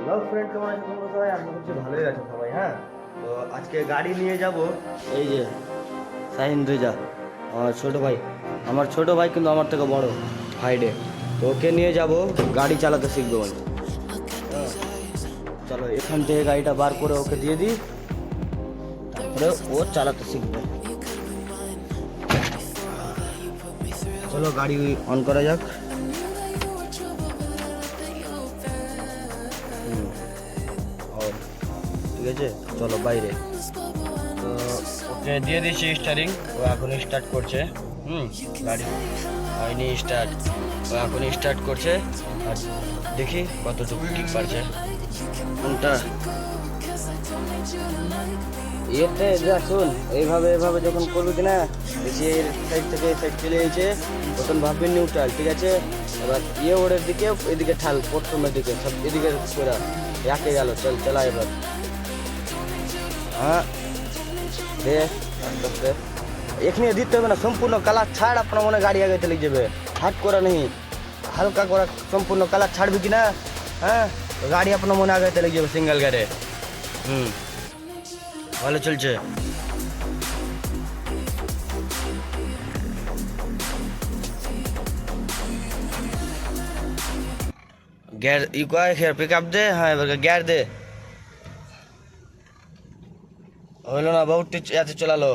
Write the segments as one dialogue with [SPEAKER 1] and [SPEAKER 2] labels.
[SPEAKER 1] Hello friend, কেমন আছো তোমরা সবাই? আশা করছি ভালোই আছো সবাই। হ্যাঁ, তো আজকে গাড়ি নিয়ে যাব। এই যে শাহিন রেজা, আমার ছোটো ভাই। আমার ছোটো ভাই কিন্তু আমার থেকে বড় হাইডে। তো ওকে নিয়ে যাব, গাড়ি চালাতে শিখবে বলে। হ্যাঁ, চলো এখান থেকে গাড়িটা বার করে ওকে দিয়ে দিই, তারপরে ও চালাতে শিখবে। চলো গাড়ি অন করা যাক। ঠিক আছে, চলো বাইরে। তো ওকে দিয়ে দিয়েছি স্টারিং, ও এখন স্টার্ট করছে। গাড়ি হয়নি স্টার্ট, ও এখন স্টার্ট করছে। আর দেখি কতটুকু ঠিক পারছে। কোনটা ইয়েতে যা শোন, এইভাবে এইভাবে যখন করবি কিনা, দেখি এর সাইড থেকে এই সাইড চলে এসেছে, তখন ভাববি নিউট্রাল। ঠিক আছে, এবার ইয়ে ওরের দিকে এদিকে ঠাল, প্রথমের দিকে সব এদিকে করে একে গেল। চল চালা এবার। হ্যাঁ দে আস্তে আস্তে, এখানে দিতে হবে না, সম্পূর্ণ কালার ছাড়। আপনার মনে গাড়ি আগে চলে যাবে, হাট করা নেই, হালকা করা। সম্পূর্ণ কালার ছাড়বি কিনা, হ্যাঁ গাড়ি আপনার মনে আগে চলে যাবে সিঙ্গেল গাড়ি। ভালো চলছে। গিয়ার ই কয় খেয়ার পিক আপ দে। হ্যাঁ এবার গিয়ার দে। হইলো না, বহুত এতে চলালো।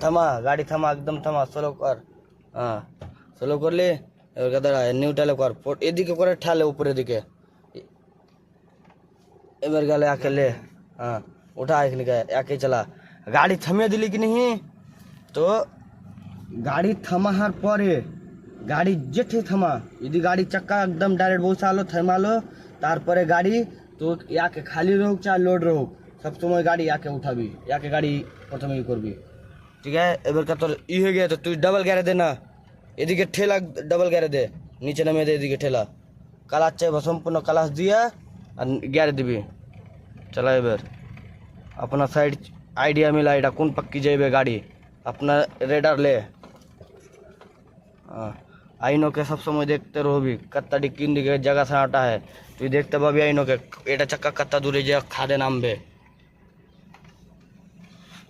[SPEAKER 1] থামা, গাড়ি থামা, একদম থামা, স্লো কর। হ্যাঁ স্লো করলি, এবার দাঁড়া, নিউট্রালে কর, এদিকে করে ঠালে উপরের দিকে। এবার গেলে আকেলে। হ্যাঁ ওঠা এখানে একে চালা। গাড়ি থামিয়ে দিলি কি नहीं, তো গাড়ি থামার পরে গাড়ি যেঠে থামা, যদি গাড়ি চাক্কা একদম ডাইরেক্ট বসালো থামালো, তারপরে গাড়ি তো ইয়াকে খালি রোক চার লোড রোক, সবসময় গাড়ি ইয়াকে উঠাবি, ইয়াকে গাড়ি প্রথমে ই করবি। ঠিক আছে, এবার তোর ই হয়ে গিয়ে তো তুই ডাবল গ্যারে দে না, এদিকে ঠেলা ডাবল গ্যারে দে, নিচে নামিয়ে দে এদিকে ঠেলা। কালার চাইব সম্পূর্ণ কালাস দিয়ে আর গ্যারে দিবি। চলা এবার अपना साइड आइडिया मिला, এটা কোন পাক্কি যাইবে গাড়ি আপনার রেডার লে। আইনোকে সবসময় দেখতে রহবি, কাত্তাটি কিন দিকে জায়গা ছাড়াটা হয়, তুই দেখতে পাবি আইনোকে এটা চাক্কা কাত্তা দূরে যে খাদে নামবে।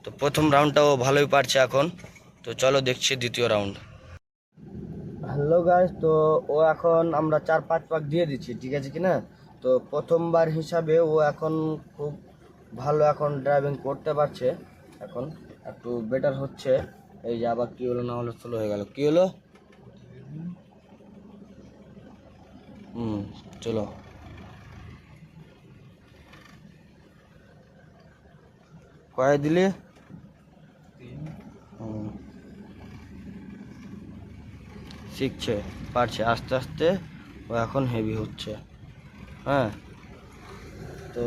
[SPEAKER 1] তো প্রথম রাউন্ডটাও ভালোই পারছে এখন, তো চলো দেখছি দ্বিতীয় রাউন্ড। হ্যালো গাইস, তো ও এখন আমরা 4-5 পাক দিয়ে দিচ্ছি, ঠিক আছে কিনা। তো প্রথমবার হিসাবে ও এখন খুব ভালো এখন ড্রাইভিং করতে পারছে, এখন একটু বেটার হচ্ছে। এই যে আবার কি হলো না হলো, স্লো হয়ে গেল, কি হলো। চলো কয় দিলে। শিখছে, পারছে আস্তে আস্তে, ও এখন হেভি হচ্ছে। হ্যাঁ, তো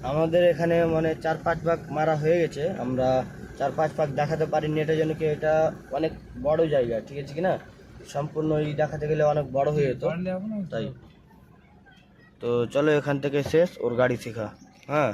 [SPEAKER 1] আমাদের এখানে মানে 4-5 পাক মারা হয়ে গেছে, আমরা 4-5 পাক দেখাতে পারিনি, এটার জন্য কি এটা অনেক বড় জায়গা, ঠিক আছে কিনা, সম্পূর্ণ এই দেখাতে গেলে অনেক বড় হয়ে যেত, তাই। তো চলো এখান থেকে শেষ ওর গাড়ি শেখা। হ্যাঁ।